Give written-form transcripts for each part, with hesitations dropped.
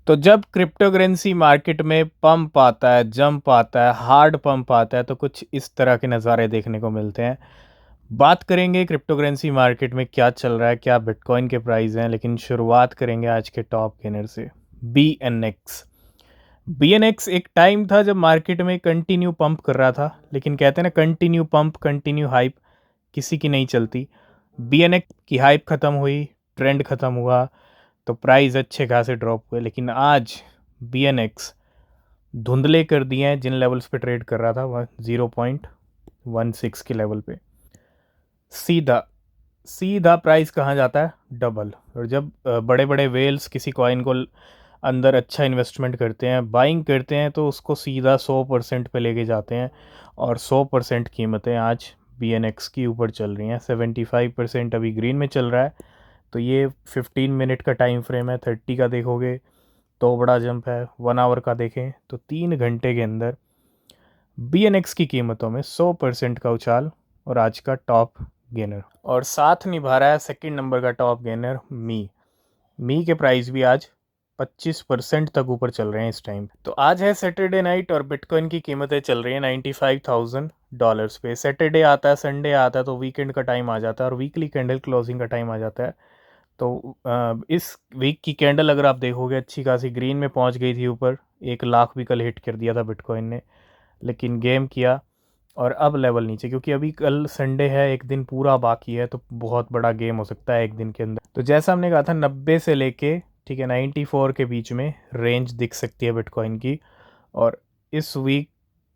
तो जब crypto currency market में पंप आता है, जंप आता है, हार्ड पंप आता है, तो कुछ इस तरह के नज़ारे देखने को मिलते हैं। बात करेंगे क्रिप्टो करेंसी मार्केट में क्या चल रहा है, क्या बिटकॉइन के प्राइस हैं, लेकिन शुरुआत करेंगे आज के टॉप गेनर से। B N X. B N X एक टाइम था जब मार्केट में कंटिन्यू पंप कर रहा था, लेकिन कहते हैं ना, कंटिन्यू पंप कंटिन्यू हाइप किसी की नहीं चलती। बी एन एक्स की हाइप ख़त्म हुई, ट्रेंड ख़त्म हुआ, तो प्राइस अच्छे खासे ड्रॉप हुए। लेकिन आज बी एन एक्स धुंधले कर दिए हैं जिन लेवल्स पे ट्रेड कर रहा था, वह 0.16 के लेवल पे। सीधा सीधा प्राइस कहाँ जाता है? डबल। और जब बड़े बड़े वेल्स किसी कॉइन को अंदर अच्छा इन्वेस्टमेंट करते हैं, बाइंग करते हैं, तो उसको सीधा 100% पे लेके जाते हैं। और 100% कीमतें आज बी एन एक्स की ऊपर चल रही हैं। 75% अभी ग्रीन में चल रहा है। तो ये 15 मिनट का टाइम फ्रेम है, 30 का देखोगे तो बड़ा जंप है, 1 आवर का देखें तो 3 घंटे के अंदर बी एन एक्स की कीमतों में 100% का उछाल। और आज का टॉप गेनर, और साथ निभा रहा है सेकंड नंबर का टॉप गेनर मी के प्राइस भी आज 25% तक ऊपर चल रहे हैं इस टाइम। तो आज है सैटरडे नाइट और बिटकॉइन की कीमतें चल रही हैं $95,000 पे। सैटरडे आता है, संडे आता है, तो वीकेंड का टाइम आ जाता है और वीकली कैंडल क्लोजिंग का टाइम आ जाता है। तो इस वीक की कैंडल अगर आप देखोगे, अच्छी खासी ग्रीन में पहुंच गई थी ऊपर। 1 लाख भी कल हिट कर दिया था बिटकॉइन ने, लेकिन गेम किया और अब लेवल नीचे, क्योंकि अभी कल संडे है, एक दिन पूरा बाकी है, तो बहुत बड़ा गेम हो सकता है एक दिन के अंदर। तो जैसा हमने कहा था, 90 से लेके, ठीक है, 94 के बीच में रेंज दिख सकती है बिटकॉइन की। और इस वीक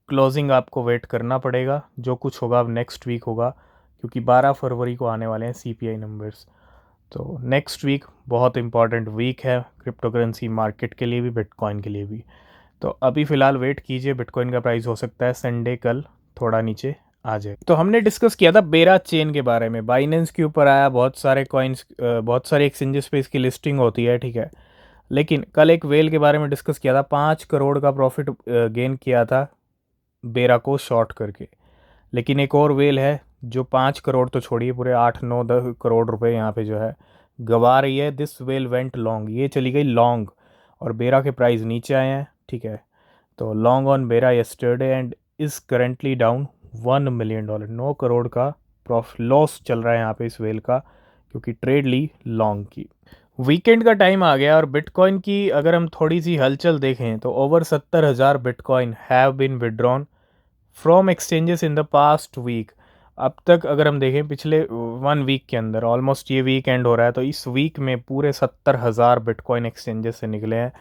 क्लोजिंग आपको वेट करना पड़ेगा, जो कुछ होगा अब नेक्स्ट वीक होगा, क्योंकि 12 फरवरी को आने वाले हैं सीपीआई नंबर्स। तो नेक्स्ट वीक बहुत इंपॉर्टेंट वीक है क्रिप्टो करेंसी मार्केट के लिए भी, बिटकॉइन के लिए भी। तो अभी फ़िलहाल वेट कीजिए, बिटकॉइन का प्राइस हो सकता है संडे कल थोड़ा नीचे आ जाए। तो हमने डिस्कस किया था बेरा चेन के बारे में, बाइनेंस के ऊपर आया, बहुत सारे कॉइन्स, बहुत सारे एक्सचेंजेस पे इसकी लिस्टिंग होती है, ठीक है। लेकिन कल एक वेल के बारे में डिस्कस किया था, 5 करोड़ का प्रॉफिट गेन किया था बेरा को शॉर्ट करके। लेकिन एक और वेल है जो 5 करोड़ तो छोड़िए, पूरे 8 9 10 करोड़ रुपए यहाँ पे जो है गवा रही है। दिस वेल वेंट लॉन्ग, ये चली गई लॉन्ग, और बेरा के प्राइस नीचे आए हैं, ठीक है। तो लॉन्ग ऑन बेरा yesterday and is currently down $1 million. 9 crore का प्रॉफिट लॉस चल रहा है यहाँ पे इस वेल का, क्योंकि ट्रेड ली लॉन्ग की। वीकेंड का टाइम आ गया और बिटकॉइन की अगर हम थोड़ी सी हलचल देखें, तो over 70,000 bitcoin have been withdrawn from exchanges in the past week. अब तक अगर हम देखें पिछले 1 वीक के अंदर, ऑलमोस्ट ये वीक एंड हो रहा है, तो इस वीक में पूरे 70,000 बिटकॉइन एक्सचेंजेस से निकले हैं,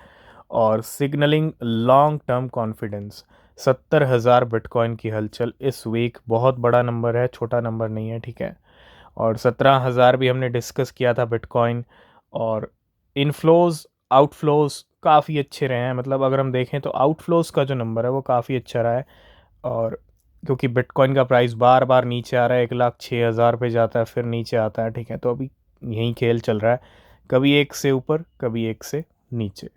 और signalling long term confidence. 70,000 bitcoin की हलचल इस वीक बहुत बड़ा नंबर है, छोटा नंबर नहीं है, ठीक है। और 17,000 भी हमने डिस्कस किया था बिटकॉइन। और इनफ्लोज आउटफ्लोज काफ़ी अच्छे रहे हैं, मतलब अगर हम देखें तो आउटफ्लोज का जो नंबर है वो काफ़ी अच्छा रहा है। और क्योंकि बिटकॉइन का प्राइस बार बार नीचे आ रहा है, 1,06,000 पे जाता है, फिर नीचे आता है, ठीक है। तो अभी यही खेल चल रहा है, कभी एक से ऊपर, कभी एक से नीचे।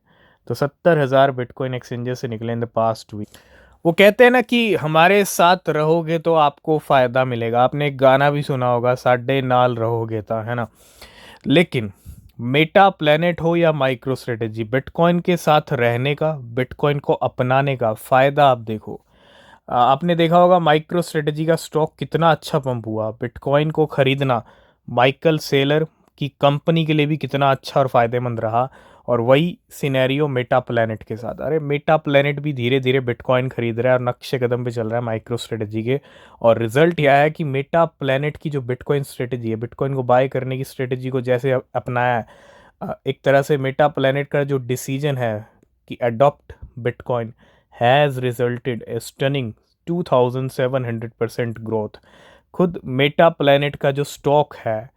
तो 70,000 बिटकॉइन एक्सचेंजेस से निकले इन द पास्ट वीक। वो कहते हैं ना कि हमारे साथ रहोगे तो आपको फ़ायदा मिलेगा। आपने एक गाना भी सुना होगा, साडे नाल रहोगे था, है ना। लेकिन मेटा प्लेनेट हो या माइक्रो स्ट्रेटेजी, बिटकॉइन के साथ रहने का, बिटकॉइन को अपनाने का फ़ायदा आप देखो। आपने देखा होगा माइक्रो स्ट्रेटेजी का स्टॉक कितना अच्छा पंप हुआ। बिटकॉइन को खरीदना माइकल सेलर की कंपनी के लिए भी कितना अच्छा और फ़ायदेमंद रहा। और वही सिनेरियो मेटा प्लेनेट के साथ। अरे मेटा प्लेनेट भी धीरे धीरे बिटकॉइन खरीद रहा है और नक्शे कदम पे चल रहा है माइक्रो स्ट्रेटेजी के। और रिजल्ट यह है कि मेटा प्लेनेट की जो बिटकॉइन स्ट्रेटेजी है, बिटकॉइन को बाय करने की स्ट्रेटेजी को जैसे अपनाया है, एक तरह से मेटा प्लेनेट का जो डिसीजन है कि adopt bitcoin has resulted A stunning 2,700% growth. खुद मेटा प्लेनेट का जो स्टॉक है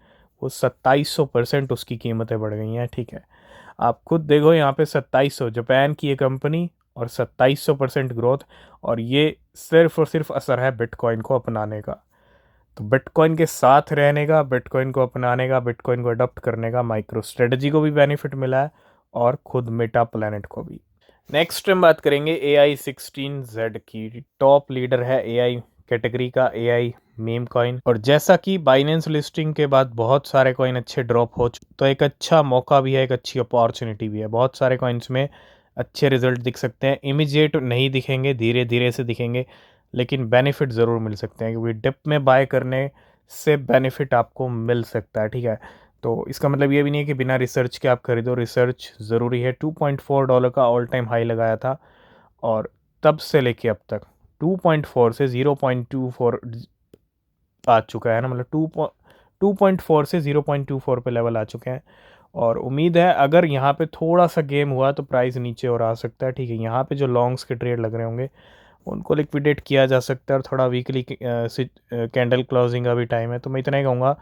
वो 2,700% उसकी कीमतें बढ़ गई हैं, ठीक है। आप खुद देखो यहाँ पे 2,700, जापान की ये कंपनी, और 2,700% ग्रोथ। और ये सिर्फ और सिर्फ असर है बिटकॉइन को अपनाने का। तो बिटकॉइन के साथ रहने का, बिटकॉइन को अपनाने का, बिटकॉइन को अडॉप्ट करने का माइक्रो स्ट्रेटजी को भी बेनिफिट मिला है, और खुद मेटा प्लेनेट को भी। नेक्स्ट हम बात करेंगे AI-16Z की। टॉप लीडर है AI कैटेगरी का, AI मीम कॉइन। और जैसा कि बाइनेंस लिस्टिंग के बाद बहुत सारे कॉइन अच्छे ड्रॉप हो चुके, तो एक अच्छा मौका भी है, एक अच्छी अपॉर्चुनिटी भी है। बहुत सारे कॉइन्स में अच्छे रिजल्ट दिख सकते हैं, इमीडिएट नहीं दिखेंगे, धीरे धीरे से दिखेंगे, लेकिन बेनिफिट ज़रूर मिल सकते हैं, क्योंकि डिप में बाय करने से बेनिफिट आपको मिल सकता है, ठीक है। तो इसका मतलब ये भी नहीं है कि बिना रिसर्च के आप खरीदो, रिसर्च ज़रूरी है। $2.4 का ऑल टाइम हाई लगाया था, और तब से लेके अब तक 2.4 से 0.24 आ चुका है ना, मतलब 2.4 से 0.24 पे लेवल आ चुके हैं। और उम्मीद है अगर यहाँ पे थोड़ा सा गेम हुआ तो प्राइस नीचे और आ सकता है, ठीक है। यहाँ पे जो लॉन्ग्स के ट्रेड लग रहे होंगे उनको लिक्विडेट किया जा सकता है, और थोड़ा वीकली कैंडल क्लोजिंग का भी टाइम है। तो मैं इतना ही कहूँगा,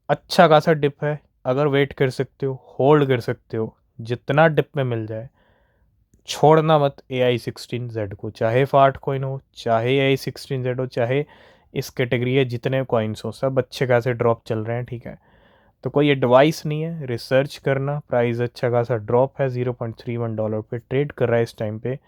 अच्छा खासा डिप है, अगर वेट कर सकते हो, होल्ड कर सकते हो, जितना डिप में मिल जाए छोड़ना मत AI16Z को। चाहे फाट कॉइन हो, चाहे AI16Z हो, चाहे इस कैटेगरी है जितने कॉइन्स हो, सब अच्छे खासे ड्रॉप चल रहे हैं, ठीक है। तो कोई एडवाइस नहीं है, रिसर्च करना। प्राइस अच्छा खासा ड्रॉप है, $0.31 पे ट्रेड कर रहा है इस टाइम पे।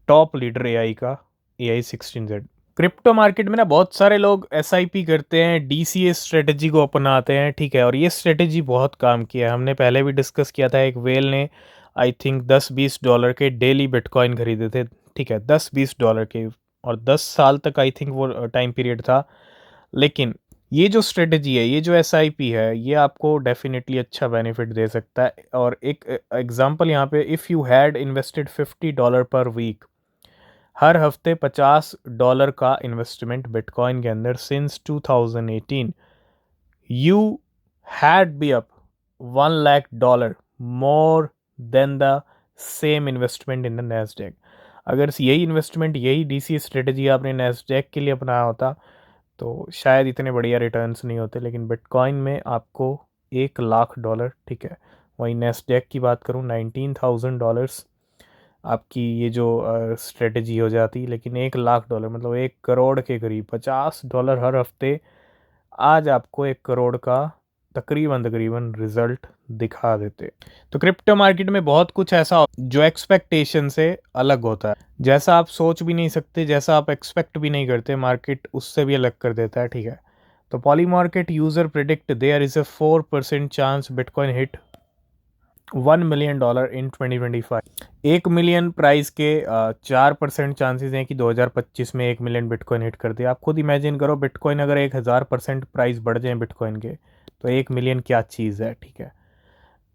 टॉप लीडर AI का AI16Z। क्रिप्टो मार्केट में ना बहुत सारे लोग SIP करते हैं, DCA स्ट्रेटजी को अपनाते हैं, ठीक है। और ये स्ट्रेटजी बहुत काम किया है, हमने पहले भी डिस्कस किया था। एक वेल ने आई थिंक $10-20 के डेली बिटकॉइन खरीदे थे, ठीक है, $10-20 के, और 10 साल तक आई थिंक वो टाइम पीरियड था। लेकिन ये जो स्ट्रेटजी है, ये जो SIP है, ये आपको डेफिनेटली अच्छा बेनिफिट दे सकता है। और एक एग्जांपल यहाँ पे, इफ़ यू हैड इन्वेस्टेड $50 पर वीक, हर हफ्ते $50 का इन्वेस्टमेंट बिटकॉइन के अंदर since 2018, you had be up $1 lakh more than the same investment in the Nasdaq. अगर यही इन्वेस्टमेंट, यही DC स्ट्रेटजी आपने नैस्डैक के लिए अपनाया होता तो शायद इतने बढ़िया रिटर्न्स नहीं होते। लेकिन बिटकॉइन में आपको $1 लाख, ठीक है। वहीं नैस्डैक की बात करूँ, $19,000 आपकी ये जो स्ट्रेटजी हो जाती। लेकिन $1 लाख मतलब 1 करोड़ के करीब, $50 हर हफ्ते, आज आपको 1 करोड़ का तकरीबन तकरीबन रिजल्ट दिखा देते। तो क्रिप्टो मार्केट में बहुत कुछ ऐसा जो एक्सपेक्टेशन से अलग होता है, जैसा आप सोच भी नहीं सकते, जैसा आप एक्सपेक्ट भी नहीं करते, मार्केट उससे भी अलग कर देता है, ठीक है। तो Polymarket user predict there is a 4% chance bitcoin hit $1 million in 2025। 1 million price के 4% चांसेस हैं कि 2025 में 1 मिलियन बिटकॉइन हिट कर दे। आप खुद इमेजिन करो, बिटकॉइन अगर 1000% प्राइस बढ़ जाए बिटकॉइन के, तो 1 मिलियन क्या चीज़ है, ठीक है।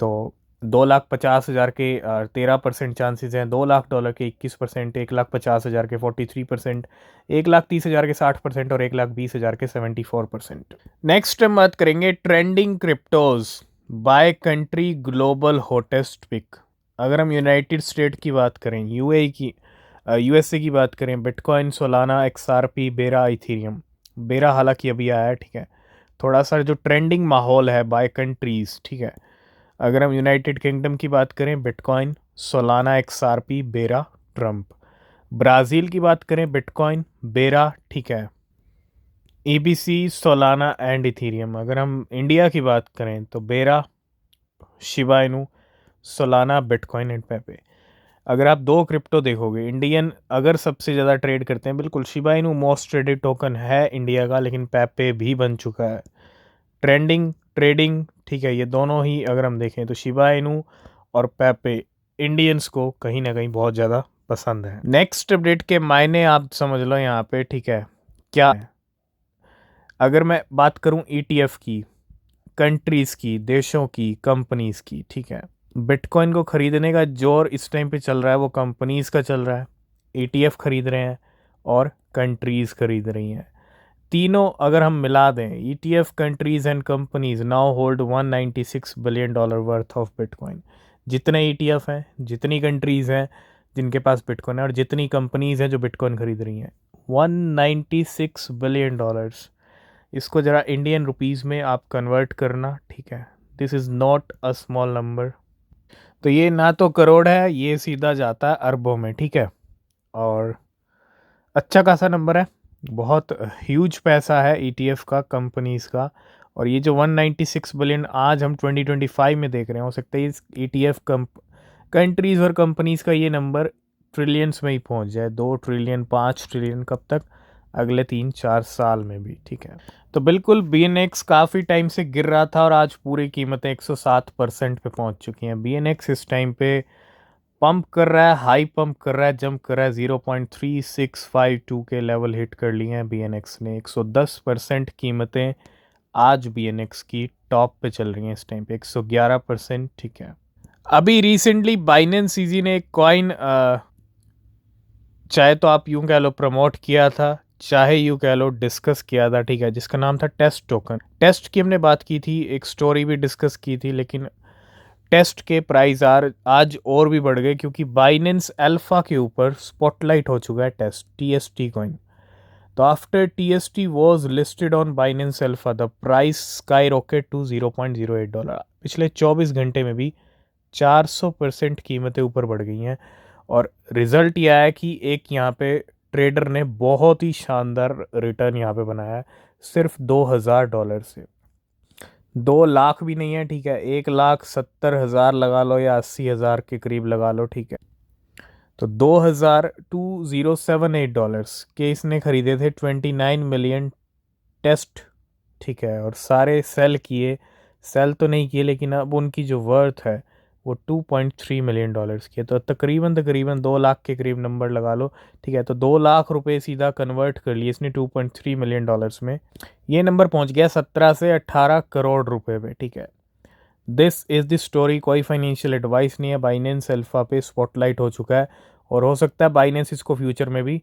तो 2,50,000 के 13% चांसेस हैं, $2 लाख के 21%, 1,50,000 के 43%, 1,30,000 के 60%, और 1,20,000 के 74%। नेक्स्ट हम बात करेंगे trending cryptos by country global hottest pick. अगर हम यूनाइटेड स्टेट की बात करें, UAE की, USA की बात करें, बिटकॉइन, सोलाना, XRP, बेरा, इथेरियम। बेरा हालांकि अभी आया है, ठीक है। थोड़ा सा जो ट्रेंडिंग माहौल है बाय कंट्रीज, ठीक है। अगर हम यूनाइटेड किंगडम की बात करें, बिटकॉइन, सोलाना, XRP, बेरा, ट्रम्प। ब्राज़ील की बात करें, बिटकॉइन, बेरा, ठीक है, EBC, सोलाना एंड इथेरियम। अगर हम इंडिया की बात करें तो बेरा, Shiba Inu, Solana, bitcoin and पेपे। अगर आप दो क्रिप्टो देखोगे, इंडियन अगर सबसे ज़्यादा ट्रेड करते हैं, बिल्कुल Shiba Inu most traded token है इंडिया का, लेकिन पेपे भी बन चुका है ट्रेंडिंग ट्रेडिंग, ठीक है। ये दोनों ही अगर हम देखें तो शिबा इनू और पेपे इंडियंस को कहीं ना कहीं बहुत ज़्यादा पसंद है। नेक्स्ट अपडेट के मायने आप समझ लो यहाँ पे, ठीक है, क्या है। अगर मैं बात करूँ ETF की, कंट्रीज़ की, देशों की, कंपनीज़ की, ठीक है, बिटकॉइन को ख़रीदने का जोर इस टाइम पे चल रहा है वो कंपनीज़ का चल रहा है। ETF खरीद रहे हैं और कंट्रीज़ खरीद रही हैं। तीनों अगर हम मिला दें, ETF, countries and companies now hold $196 billion worth of bitcoin. जितने ETF हैं, जितनी कंट्रीज़ हैं जिनके पास बिटकॉइन है, और जितनी कंपनीज़ हैं जो बिटकॉइन खरीद रही हैं, $196 बिलियन। इसको ज़रा इंडियन रुपीज़ में आप कन्वर्ट करना, ठीक है। This is not a small number. तो ये ना तो करोड़ है, ये सीधा जाता है अरबों में, ठीक है। और अच्छा खासा नंबर है, बहुत ह्यूज पैसा है ETF का, कंपनीज़ का। और ये जो 196 बिलियन आज हम 2025 में देख रहे हैं, हो सकता है इस ETF कंट्रीज़ और कंपनीज़ का ये नंबर ट्रिलियंस में ही पहुंच जाए, 2 ट्रिलियन, 5 ट्रिलियन, कब तक, अगले 3-4 साल में भी, ठीक है। तो बिल्कुल BNX काफ़ी टाइम से गिर रहा था और आज पूरी कीमतें 107% पे पहुंच चुकी हैं। BNX इस टाइम पे पंप कर रहा है, हाई पंप कर रहा है, जंप कर रहा है। 0.3652 के लेवल हिट कर लिए हैं BNX ने। 110% कीमतें आज BNX की टॉप पे चल रही हैं इस टाइम पे, 111%, ठीक है। अभी रिसेंटली बाइनेंस सीजी ने एक कॉइन चाहे तो आप यूं कह लो प्रमोट किया था, चाहे यूं कह लो डिस्कस किया था, ठीक है, जिसका नाम था टेस्ट टोकन। टेस्ट की हमने बात की थी, एक स्टोरी भी डिस्कस की थी, लेकिन टेस्ट के प्राइस आज और भी बढ़ गए क्योंकि बाइनेंस अल्फा के ऊपर स्पॉटलाइट हो चुका है टेस्ट TST कॉइन। तो after TST was listed on Binance Alpha the price skyrocket to $0.08। पिछले 24 घंटे में भी 400% कीमतें ऊपर बढ़ गई हैं। और रिजल्ट यह है कि एक यहाँ पे ट्रेडर ने बहुत ही शानदार रिटर्न यहाँ पे बनाया है, सिर्फ $2,000 से। 2 लाख भी नहीं है, ठीक है, 1,70,000 लगा लो या 80,000 के करीब लगा लो, ठीक है। तो $2,078 के इसने खरीदे थे 29 मिलियन टेस्ट, ठीक है, और सारे सेल किए। सेल तो नहीं किए, लेकिन अब उनकी जो वर्थ है वो $2.3 मिलियन की है। तो तकरीबन तकरीबन 2 लाख के करीब नंबर लगा लो, ठीक है। तो 2 लाख रुपए सीधा कन्वर्ट कर लिए इसने $2.3 मिलियन में। ये नंबर पहुंच गया 17 से 18 करोड़ रुपए पे, ठीक है। दिस इज़ द स्टोरी, कोई फाइनेंशियल एडवाइस नहीं है। बाइनेंस अल्फा पे स्पॉटलाइट हो चुका है और हो सकता है बाइनेंस इसको फ्यूचर में भी,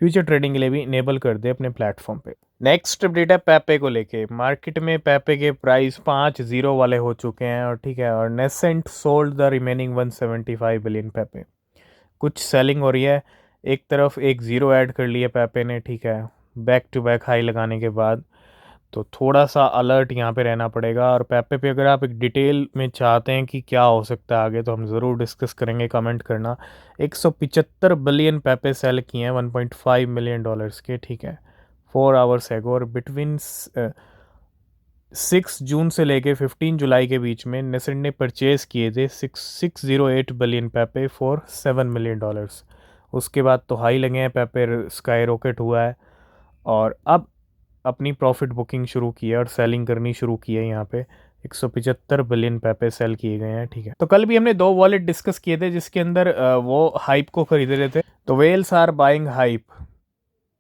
फ्यूचर ट्रेडिंग के लिए भी इनेबल कर दे अपने प्लेटफॉर्म पे। नेक्स्ट अपडेट है पेपे को लेके। मार्केट में पेपे के प्राइस 5 वाले हो चुके हैं और ठीक है, और नेसेंट sold the remaining 175 billion Pepe. कुछ सेलिंग हो रही है, एक तरफ एक ज़ीरो ऐड कर लिया पेपे ने, ठीक है, बैक टू बैक हाई लगाने के बाद। तो थोड़ा सा अलर्ट यहाँ पे रहना पड़ेगा। और पेपे पे अगर आप एक डिटेल में चाहते हैं कि क्या हो सकता है आगे, तो हम ज़रूर डिस्कस करेंगे, कमेंट करना। 175 बिलियन पेपे सेल किए हैं $1.5 मिलियन के, ठीक है, 4 आवर्स एगो। और बिटवीन 6 जून से लेके 15 जुलाई के बीच में नेसेंट ने परचेज किए थे 608 बिलियन पेपे फॉर $7 मिलियन। उसके बाद तो हाई लगे हैं, पेपे स्काई रॉकेट हुआ है और अब अपनी प्रॉफिट बुकिंग शुरू की है और सेलिंग करनी शुरू की है। यहाँ पे 175 बिलियन पेपे सेल किए गए हैं, ठीक है। तो कल भी हमने 2 वॉलेट डिस्कस किए थे जिसके अंदर वो हाइप को खरीदे रहे थे। तो वेल्स आर बाइंग हाइप।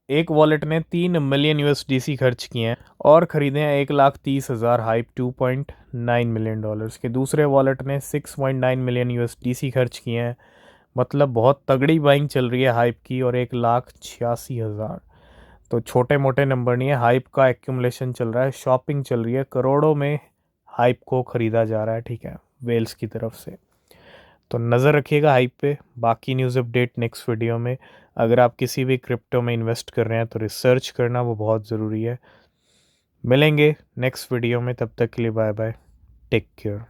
एक वॉलेट ने 3 मिलियन USDC खर्च किए हैं और खरीदे हैं 1,30,000 हाइप $2.9 मिलियन के। दूसरे वॉलेट ने 6.9 मिलियन USDC खर्च किए हैं। मतलब बहुत तगड़ी बाइंग चल रही है हाइप की, और 1,86,000। तो छोटे मोटे नंबर नहीं है, हाइप का एक्यूमुलेशन चल रहा है, शॉपिंग चल रही है, करोड़ों में हाइप को ख़रीदा जा रहा है, ठीक है, वेल्स की तरफ से। तो नज़र रखिएगा हाइप पे। बाकी न्यूज़ अपडेट नेक्स्ट वीडियो में। अगर आप किसी भी क्रिप्टो में इन्वेस्ट कर रहे हैं तो रिसर्च करना वो बहुत ज़रूरी है। मिलेंगे नेक्स्ट वीडियो में, तब तक के लिए बाय बाय, टेक केयर।